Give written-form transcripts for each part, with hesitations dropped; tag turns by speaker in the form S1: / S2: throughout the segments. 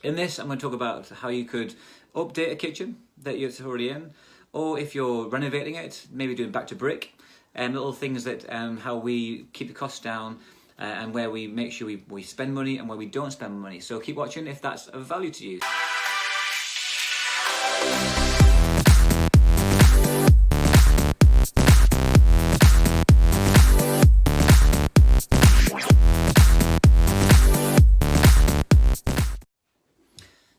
S1: In this, I'm going to talk about how you could update a kitchen that you're already in, or if you're renovating it, maybe doing back to brick, and little things that how we keep the costs down and where we make sure we spend money and where we don't spend money. So keep watching if that's of value to you.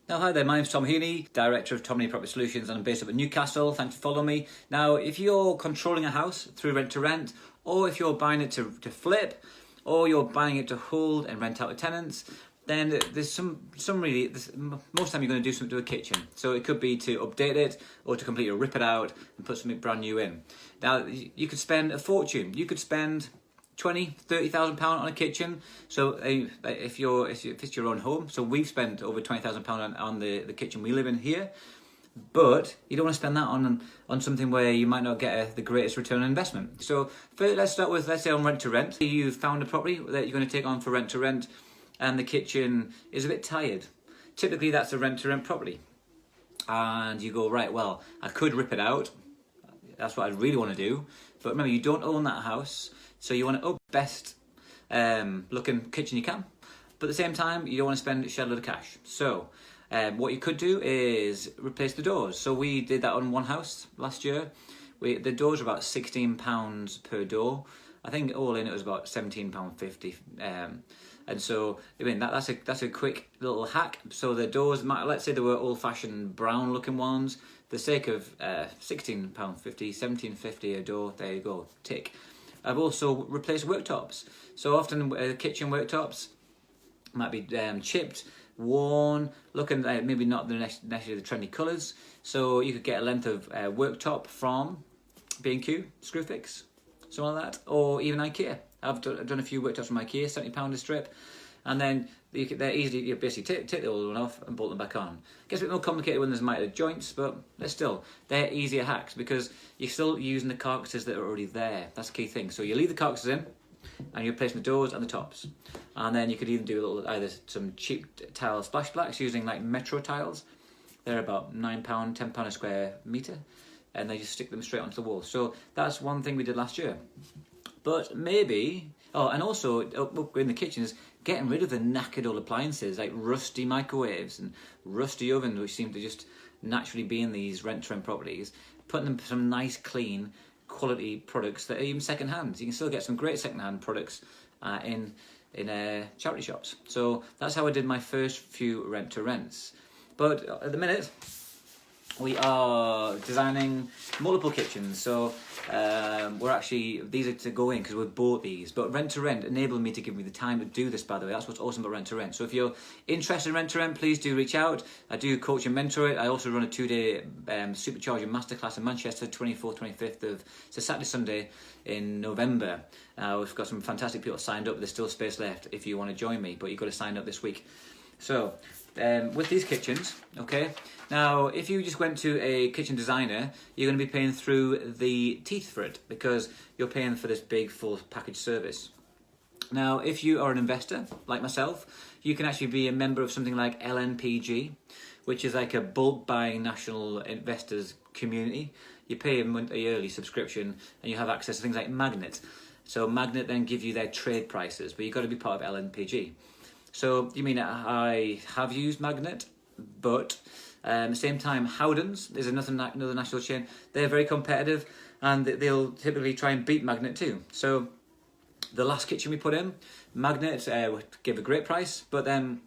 S1: Now, hi there, my name's Tom Heaney, Director of Tom Heaney Property Solutions, and I'm based up in Newcastle. Thanks for following me. Now, if you're controlling a house through rent to rent, or if you're buying it to flip, or you're buying it to hold and rent out to tenants, then there's some really, most of the time you're going to do something to a kitchen. So it could be to update it, or to completely rip it out and put something brand new in. Now, you could spend a fortune. You could spend £20,000-30,000 on a kitchen. So if it's your own home, so we've spent over £20,000 on the kitchen we live in here. But you don't want to spend that on something where you might not get the greatest return on investment. So first, let's start with, let's say, on rent to rent. You've found a property that you're going to take on for rent to rent, and the kitchen is a bit tired. Typically, that's a rent to rent property, and you go, right, well, I could rip it out. That's what I really want to do. But remember, you don't own that house. So you want to up best looking kitchen you can, but at the same time you don't want to spend a shed load of cash. So what you could do is replace the doors. So we did that on one house last year. The doors were about £16 per door. I think all in it was about £17.50. And so I mean that's a quick little hack. So the doors, let's say they were old-fashioned brown looking ones. For the sake of £16.50, £17.50 a door, there you go, tick. I've also replaced worktops. So often kitchen worktops might be chipped, worn, looking maybe not necessarily the trendy colours. So you could get a length of worktop from B&Q, Screwfix, something like that, or even IKEA. I've done a few worktops from IKEA, £70 a strip, and then they're easy. You basically take the old one off and bolt them back on. It gets a bit more complicated when there's mitered joints, but they're easier hacks because you're still using the carcasses that are already there. That's the key thing. So you leave the carcasses in, and you're replacing the doors and the tops, and then you could even do either some cheap tile splash blacks using like Metro tiles. They're about £9, £10 a square metre, and they just stick them straight onto the wall. So that's one thing we did last year. But maybe, and also in the kitchens, getting rid of the knackered old appliances like rusty microwaves and rusty ovens, which seem to just naturally be in these rent-to-rent properties, putting them some nice, clean, quality products that are even second-hand. You can still get some great second-hand products in charity shops. So that's how I did my first few rent-to-rents. But at the minute, we are designing multiple kitchens, so these are to go in because we've bought these. But rent to rent enabled me to give me the time to do this, by the way. That's what's awesome about rent to rent. So if you're interested in rent to rent, please do reach out. I do coach and mentor it. I also run a 2-day supercharging masterclass in Manchester, 24th, 25th of Saturday, Sunday in November. We've got some fantastic people signed up. There's still space left if you want to join me, but you've got to sign up this week. So with these kitchens, okay, now if you just went to a kitchen designer, you're going to be paying through the teeth for it because you're paying for this big full package service. Now if you are an investor like myself, you can actually be a member of something like LNPG, which is like a bulk buying national investors community. You pay a yearly subscription and you have access to things like Magnet. So Magnet then give you their trade prices, but you've got to be part of LNPG. So you mean I have used Magnet, but at the same time, Howdens is another national chain. They're very competitive, and they'll typically try and beat Magnet too. So the last kitchen we put in, Magnet gave a great price, but then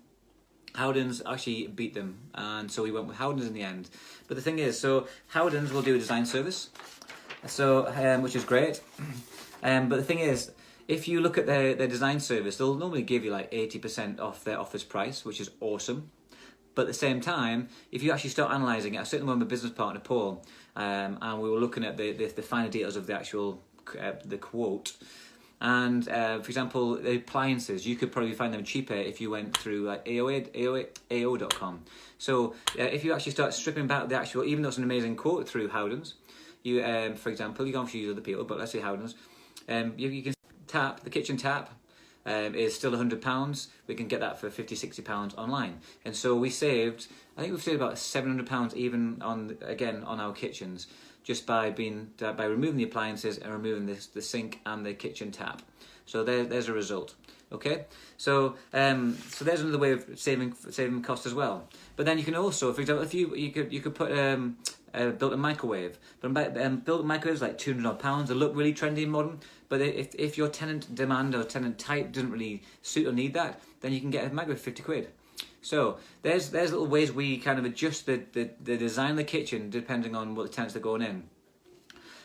S1: Howdens actually beat them, and so we went with Howdens in the end. But the thing is, so Howdens will do a design service, so which is great. But the thing is, if you look at their design service, they'll normally give you like 80% off their office price, which is awesome. But at the same time, if you actually start analysing it, I sat with my business partner, Paul, and we were looking at the finer details of the actual the quote. And for example, the appliances, you could probably find them cheaper if you went through like AO.com. So if you actually start stripping back the actual, even though it's an amazing quote through Howdens, you for example, you can obviously use other people, but let's say Howdens, you can tap the kitchen tap, is still £100, we can get that for £50-60 online. And so I think we've saved about £700 even on our kitchens, just by removing the appliances and removing the sink and the kitchen tap. So there's a result. Okay, so there's another way of saving cost as well. But then you can also, for example, you could put built-in microwave. But built-in microwaves like £200. They look really trendy and modern. But if your tenant demand or tenant type doesn't really suit or need that, then you can get a microwave for £50. So there's little ways we kind of adjust the design of the kitchen depending on what the tenants are going in.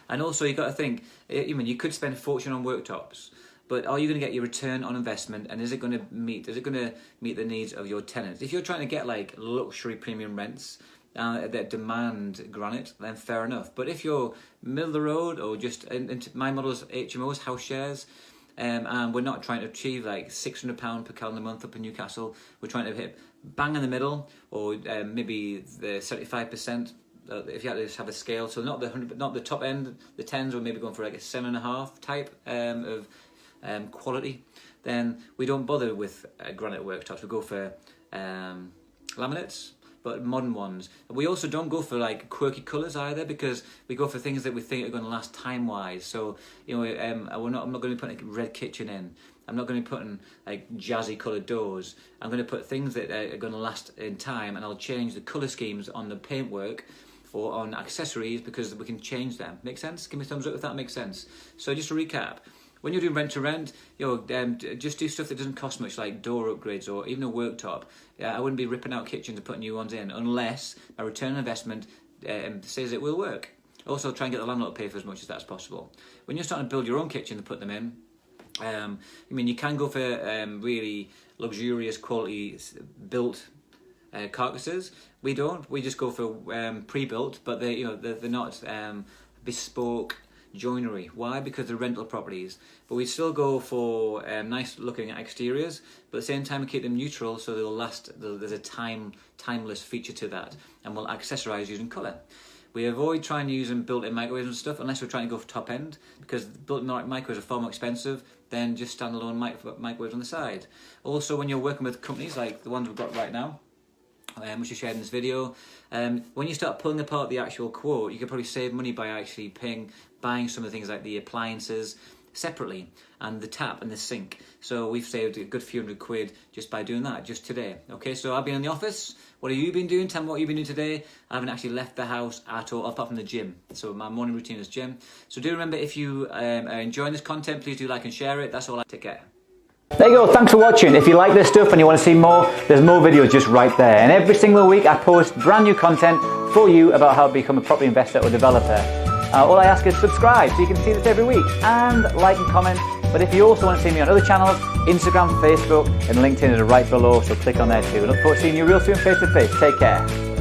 S1: And also you've got to think, you could spend a fortune on worktops, but are you going to get your return on investment, and is it going to meet the needs of your tenants? If you're trying to get like luxury premium rents that demand granite, then fair enough. But if you're middle of the road, or just my model is HMOs, house shares, and we're not trying to achieve like £600 per calendar month up in Newcastle, we're trying to hit bang in the middle, or maybe the 75%. If you had to just have a scale, so not the top end, the 10s, or maybe going for like a 7.5 type of quality, then we don't bother with granite worktops. We go for laminates, but modern ones. We also don't go for like quirky colours either, because we go for things that we think are going to last time-wise. So I'm not going to be putting a red kitchen in. I'm not going to be putting like jazzy coloured doors. I'm going to put things that are going to last in time, and I'll change the colour schemes on the paintwork or on accessories because we can change them. Make sense? Give me a thumbs up if that makes sense. So just to recap, when you're doing rent to rent, just do stuff that doesn't cost much, like door upgrades or even a worktop. I wouldn't be ripping out kitchens and putting new ones in unless my return on investment says it will work. Also, try and get the landlord to pay for as much as that's possible. When you're starting to build your own kitchen and put them in, you can go for really luxurious quality built carcasses. We don't. We just go for pre-built, but they're not bespoke joinery. Why? Because they're rental properties. But we still go for nice looking exteriors, but at the same time we keep them neutral so they'll last. There's a timeless feature to that, and we'll accessorise using colour. We avoid trying to use built-in microwaves and stuff unless we're trying to go for top end, because built-in microwaves are far more expensive than just standalone microwaves on the side. Also, when you're working with companies like the ones we've got right now, which is shared in this video, when you start pulling apart the actual quote, you could probably save money by actually buying some of the things like the appliances separately, and the tap and the sink. So we've saved a good few £100 just by doing that, just today. Okay, so I've been in the office. What have you been doing? Tell me what you've been doing today. I haven't actually left the house at all, apart from the gym. So my morning routine is gym. So do remember, if you are enjoying this content, please do like and share it. That's all. Take care.
S2: There you go, thanks for watching. If you like this stuff and you want to see more, there's more videos just right there. And every single week I post brand new content for you about how to become a property investor or developer. All I ask is subscribe so you can see this every week, and like and comment. But if you also want to see me on other channels, Instagram, Facebook and LinkedIn is right below, so click on there too. I look forward to seeing you real soon face to face. Take care.